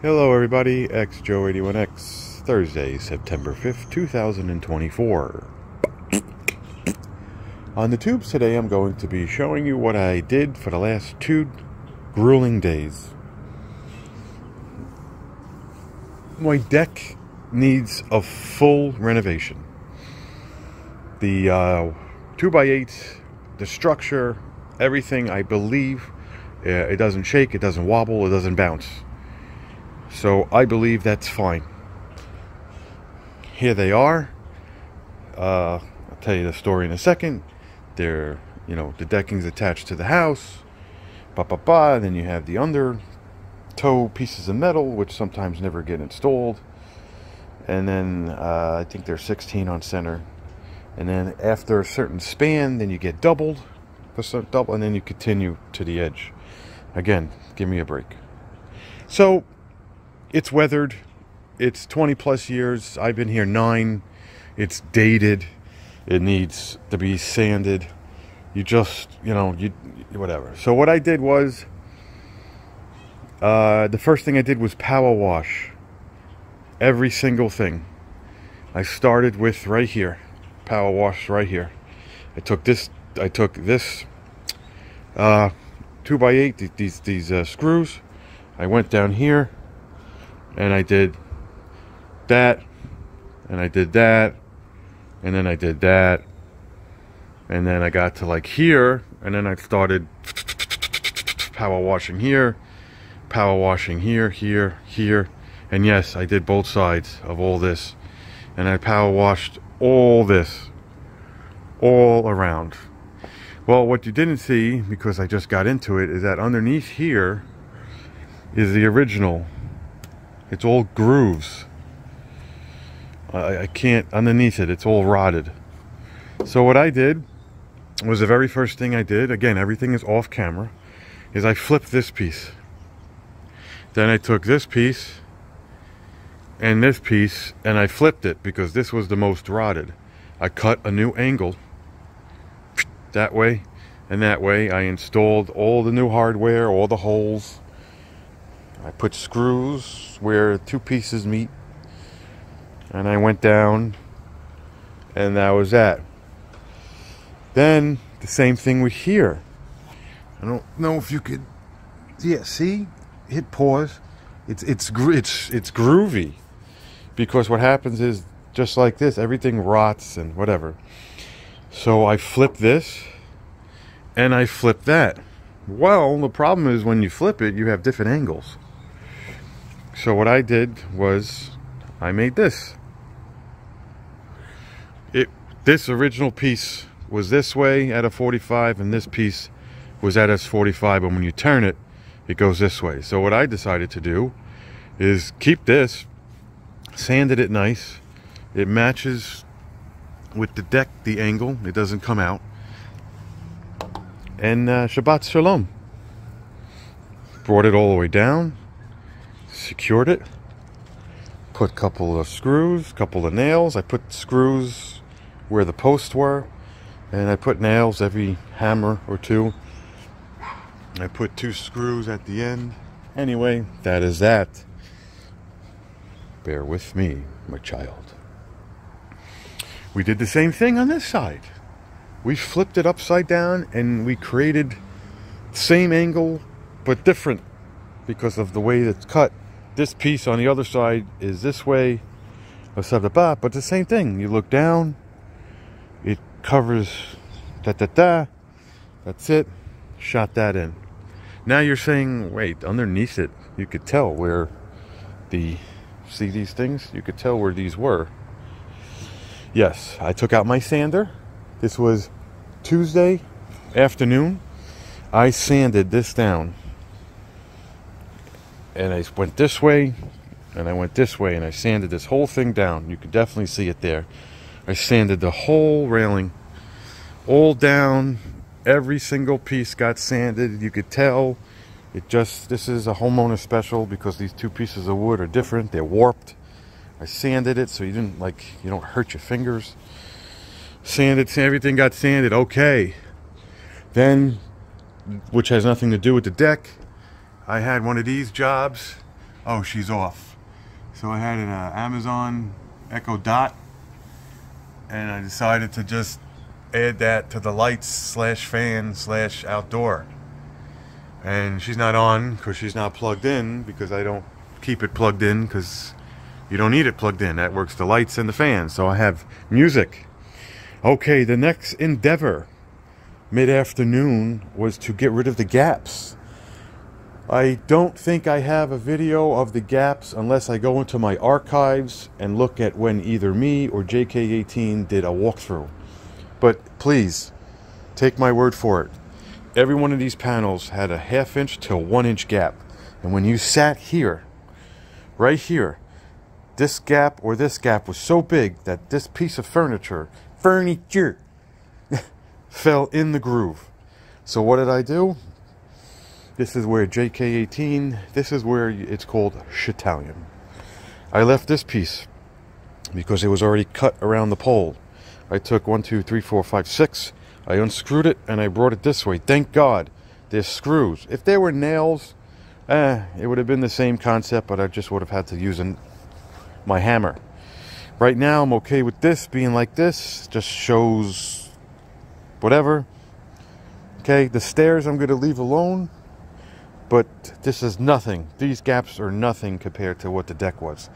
Hello everybody, XJoe81X, Thursday, September 5th, 2024. On the tubes today, I'm going to be showing you what I did for the last 2 grueling days. My deck needs a full renovation. The 2x8, the structure, everything, I believe, it doesn't shake, it doesn't wobble, it doesn't bounce. So I believe that's fine. Here they are. I'll tell you the story in a second. They're, the decking's attached to the house. Then you have the under toe pieces of metal, which sometimes never get installed. And then I think they're 16 on center. And then after a certain span, then you get doubled, and then you continue to the edge. Again, give me a break. So it's weathered. It's 20 plus years. I've been here 9. It's dated. It needs to be sanded. You just, whatever. So what I did was, the first thing I did was power wash every single thing. I started with right here, power wash right here. I took this 2x8, these screws. I went down here, and I did that, and I did that, and then I did that, and then I got to like here, and then I started power washing here, power washing here, here, here, and yes, I did both sides of all this, and I power washed all this, all around. Well, what you didn't see, because I just got into it, is that underneath here is the original. It's all grooves. I can't, underneath it, it's all rotted. So what I did was, the very first thing I did, again, everything is off camera, is I flipped this piece. Then I took this piece and this piece, and I flipped it because this was the most rotted. I cut a new angle that way and that way. I installed all the new hardware, all the holes. I put screws where 2 pieces meet, and I went down, and that was that. Then the same thing with here. I don't know if you could, yeah, see, hit pause. It's groovy, because what happens is, just like this, everything rots and whatever. So I flip this, and I flip that. Well, the problem is, when you flip it, you have different angles. So what I did was, I made this. This original piece was this way at a 45, and this piece was at a 45, and when you turn it, it goes this way. So what I decided to do is keep this, sanded it nice. It matches with the deck, the angle. It doesn't come out. And Shabbat Shalom. Brought it all the way down. Secured it, put a couple of screws, couple of nails. I put screws where the posts were, and I put nails every hammer or 2. I put 2 screws at the end. Anyway, that is that. Bear with me, my child. We did the same thing on this side. We flipped it upside down, and we created the same angle but different because of the way it's cut. This piece on the other side is this way, but the same thing. You look down, it covers that's it. Shot that in. Now you're saying, wait, underneath it, you could tell where see these things? You could tell where these were. Yes, I took out my sander. This was Tuesday afternoon. I sanded this down. And I went this way, and I went this way, and I sanded this whole thing down. You can definitely see it there. I sanded the whole railing all down. Every single piece got sanded. You could tell this is a homeowner special, because these 2 pieces of wood are different. They're warped. I sanded it so you don't hurt your fingers. Everything got sanded. Okay. Then, which has nothing to do with the deck, I had one of these jobs Oh, she's off. So I had an Amazon Echo Dot, and I decided to just add that to the lights slash fan slash outdoor. And she's not on because she's not plugged in, because I don't keep it plugged in because you don't need it plugged in. That works the lights and the fan. So I have music. Okay, the next endeavor mid-afternoon was to get rid of the gaps. I don't think I have a video of the gaps unless I go into my archives and look at when either me or JK18 did a walkthrough. But please, take my word for it. Every one of these panels had a 1/2 inch to 1 inch gap. And when you sat here, right here, this gap or this gap was so big that this piece of furniture fell in the groove. So what did I do? This is where JK18, this is where it's called Shitalian. I left this piece because it was already cut around the pole. I took 1, 2, 3, 4, 5, 6. I unscrewed it and I brought it this way. Thank God there's screws. If there were nails, it would have been the same concept, but I just would have had to use my hammer. Right now I'm okay with this being like this. Just shows whatever. Okay, the stairs I'm going to leave alone. But this is nothing. These gaps are nothing compared to what the deck was.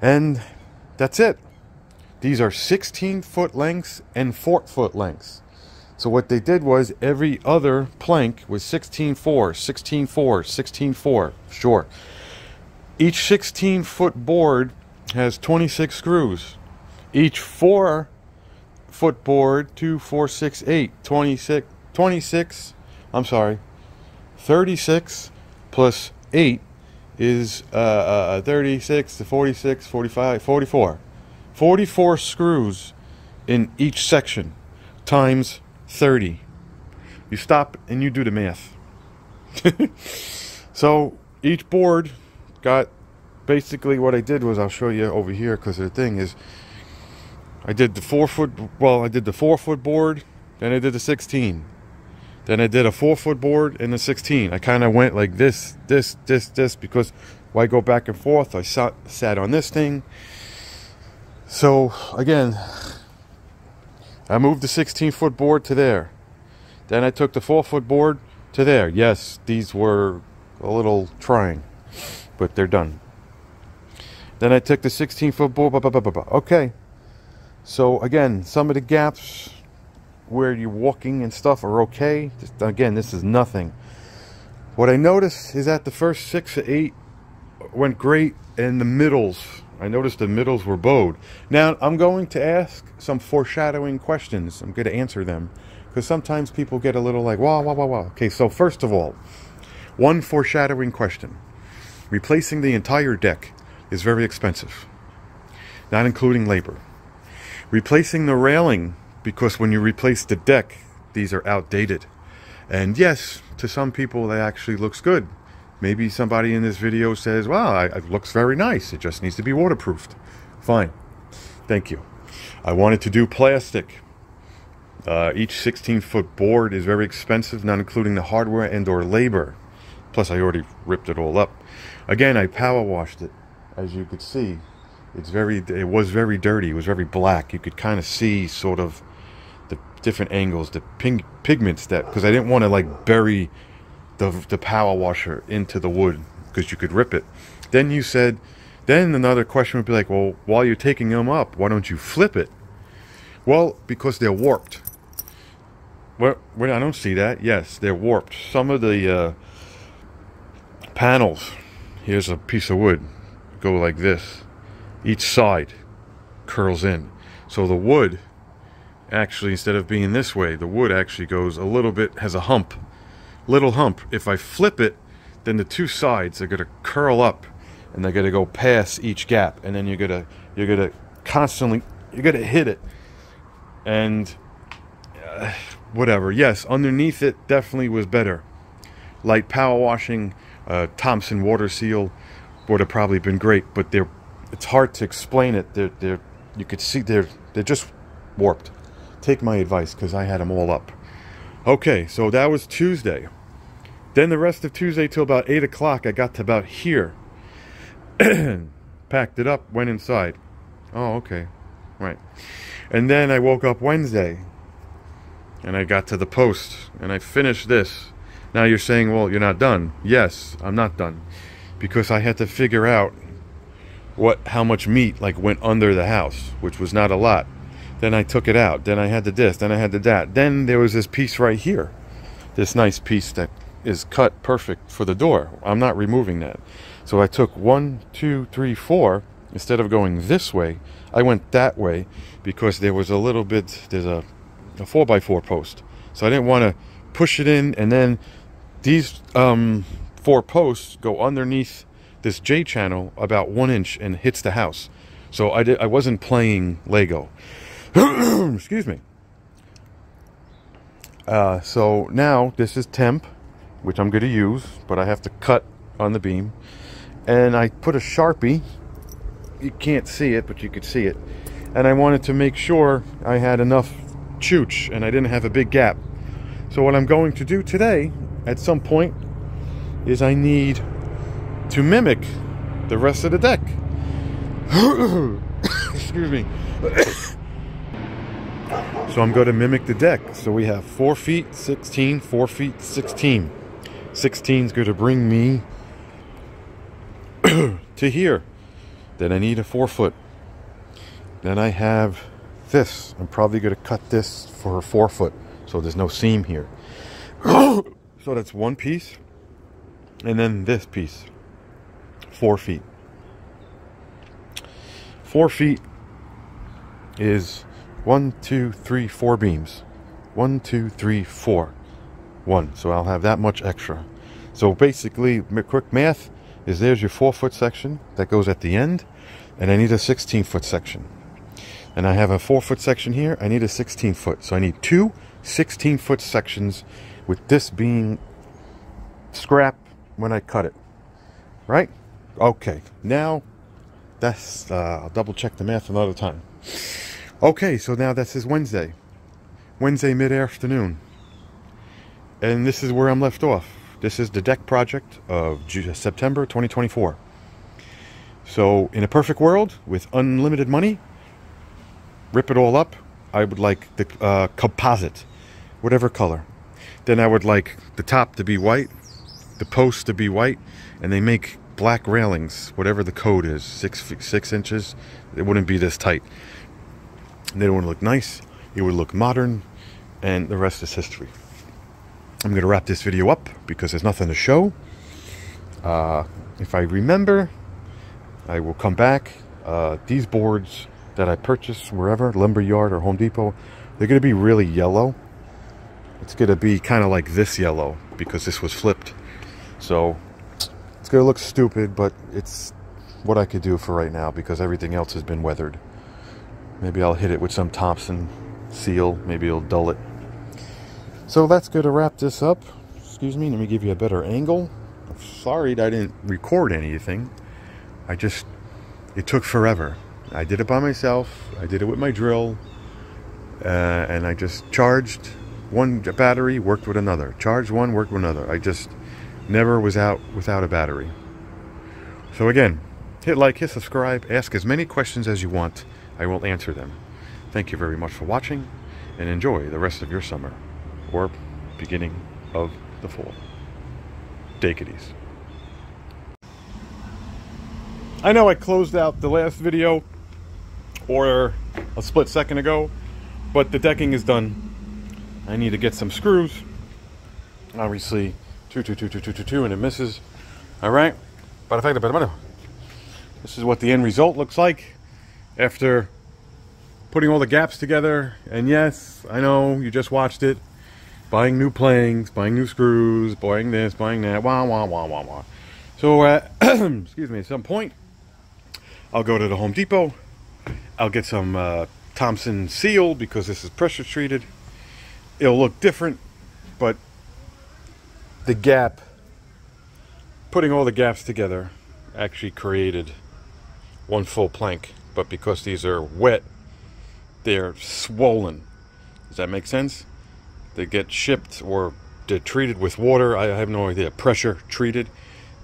And that's it. These are 16-foot lengths and 4-foot lengths. So what they did was every other plank was 16-4, 16-4, 16-4. Sure. Each 16-foot board has 26 screws. Each 4-foot board, 2, 4, 6, 8, 26, I'm sorry, 36 plus 8 is 36 to 46, 45, 44. 44 screws in each section times 30. You stop and you do the math. So each board got, basically what I did was, I'll show you over here, because the thing is, I did the 4-foot board, then I did the 16. Then I did a 4-foot board and a 16. I kind of went like this, because why go back and forth? I sat on this thing. So again, I moved the 16-foot board to there. Then I took the 4-foot board to there. Yes, these were a little trying, but they're done. Then I took the 16-foot board. Okay. So again, some of the gaps where you're walking and stuff are okay. Just, again, this is nothing. What I noticed is that the first 6 or 8 went great, and the middles, I noticed the middles were bowed. Now I'm going to ask some foreshadowing questions. I'm going to answer them, because sometimes people get a little like, wow. Okay, so first of all, one foreshadowing question. Replacing the entire deck is very expensive, not including labor. Replacing the railing, because when you replace the deck, these are outdated. And yes, to some people that actually looks good. Maybe somebody in this video says, wow, it looks very nice, it just needs to be waterproofed. Fine, thank you. I wanted to do plastic. Each 16-foot board is very expensive, not including the hardware and or labor. Plus I already ripped it all up. Again, I power washed it. As you could see, it was very dirty, it was very black. You could kind of see sort of the different angles, the pigments, that, because I didn't want to like bury the power washer into the wood, because you could rip it. Then you said, then another question would be like, well, while you're taking them up, why don't you flip it? Well, because they're warped. Well, I don't see that. Yes, they're warped. Some of the panels, here's a piece of wood, go like this. Each side curls in. So the wood, actually, instead of being this way, the wood actually goes a little bit, has a hump. Little hump. If I flip it, then the two sides are going to curl up, and they're going to go past each gap, and then you're going to constantly, you're going to hit it. And whatever. Yes, underneath it definitely was better. Light power washing, Thompson water seal would have probably been great, but it's hard to explain it. You could see they're just warped. Take my advice, because I had them all up. Okay, so that was Tuesday. Then the rest of Tuesday till about 8 o'clock, I got to about here. Packed it up, went inside. Oh, okay. Right. And then I woke up Wednesday and I got to the post and I finished this. Now you're saying, well, you're not done. Yes, I'm not done. Because I had to figure out how much meat like went under the house, which was not a lot. Then I took it out. Then I had the this. Then I had the that. Then there was this piece right here. This nice piece that is cut perfect for the door. I'm not removing that. So I took 1, 2, 3, 4. Instead of going this way, I went that way because there was a little bit, there's a 4x4 post. So I didn't want to push it in, and then these 4 posts go underneath this J channel about 1 inch and hits the house. So I wasn't playing Lego. Excuse me. So now this is temp, which I'm going to use, but I have to cut on the beam. And I put a Sharpie. You can't see it, but you could see it. And I wanted to make sure I had enough chooch and I didn't have a big gap. So what I'm going to do today, at some point, is I need to mimic the rest of the deck. Excuse me. So I'm going to mimic the deck. So we have 4 feet 16, 4 feet 16. 16 is going to bring me to here. Then I need a 4 foot. Then I have this. I'm probably going to cut this for a 4 foot, so there's no seam here. So that's 1 piece. And then this piece. 4 feet. 4 feet is 1, 2, 3, 4 beams. 1, 2, 3, 4. 1. So I'll have that much extra. So basically, quick math is there's your 4 foot section that goes at the end, and I need a 16 foot section. And I have a 4 foot section here. I need a 16 foot. So I need 2 16 foot sections, with this being scrap when I cut it. Right? Okay. Now that's I'll double check the math another time. Okay, so now this is Wednesday. Wednesday mid-afternoon. And this is where I'm left off. This is the deck project of September 2024. So in a perfect world with unlimited money, rip it all up. I would like the composite, whatever color. Then I would like the top to be white, the post to be white, and they make black railings, whatever the code is, 6 inches. It wouldn't be this tight. And they would look nice. It would look modern, and the rest is history. I'm going to wrap this video up because there's nothing to show. If I remember, I will come back. These boards that I purchased wherever, Lumberyard or Home Depot, they're going to be really yellow. It's going to be kind of like this yellow because this was flipped. So it's going to look stupid, but it's what I could do for right now because everything else has been weathered. Maybe I'll hit it with some Thompson seal. Maybe it'll dull it. So that's going to wrap this up. Excuse me, let me give you a better angle. I'm sorry that I didn't record anything. It took forever. I did it by myself. I did it with my drill. And I just charged one battery, worked with another. Charged one, worked with another. I just never was out without a battery. So again, hit like, hit subscribe, ask as many questions as you want. I will answer them. Thank you very much for watching, and enjoy the rest of your summer. Or beginning of the fall. Take it easy. I know I closed out the last video or a split second ago, but the decking is done. I need to get some screws. Obviously, 2, 2, 2, 2, 2, 2, 2, and it misses. All right. This is what the end result looks like after putting all the gaps together. And yes, I know you just watched it. Buying new planks, buying new screws, buying this, buying that, wah, wah, wah, wah, wah. So, excuse me, at some point, I'll go to the Home Depot. I'll get some Thompson seal because this is pressure treated. It'll look different, but the gap, putting all the gaps together, actually created one full plank. But because these are wet, they're swollen. Does that make sense? They get shipped or they're treated with water. I have no idea. Pressure treated.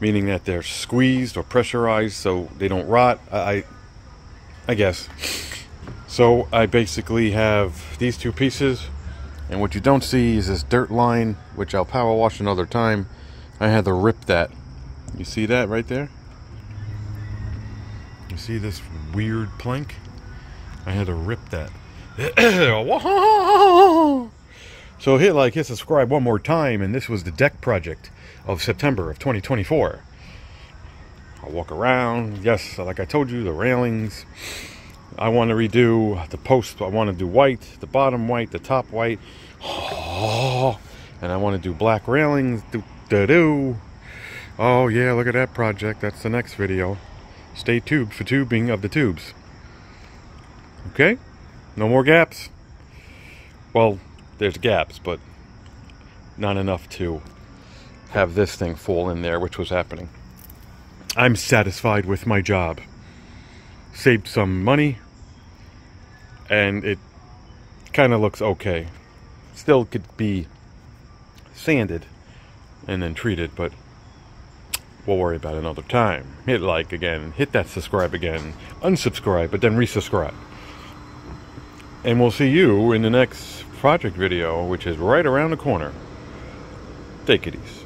meaning that they're squeezed or pressurized so they don't rot. I guess. So I basically have these two pieces, and what you don't see is this dirt line, which I'll power wash another time. I had to rip that. You see that right there? You see this weird plank? I had to rip that. So hit subscribe one more time, and this was the deck project of September of 2024. I'll walk around. Yes, like I told you, the railings. I want to redo the post. I want to do white, the bottom white, the top white. And I want to do black railings. Oh yeah, look at that project. That's the next video. Stay tuned for tubing of the tubes. Okay? No more gaps? Well, there's gaps, but not enough to have this thing fall in there, which was happening. I'm satisfied with my job. Saved some money, and it kind of looks okay. Still could be sanded and then treated, but we'll worry about it another time. Hit like again, hit that subscribe again, unsubscribe, but then resubscribe. And we'll see you in the next project video, which is right around the corner. Take it easy.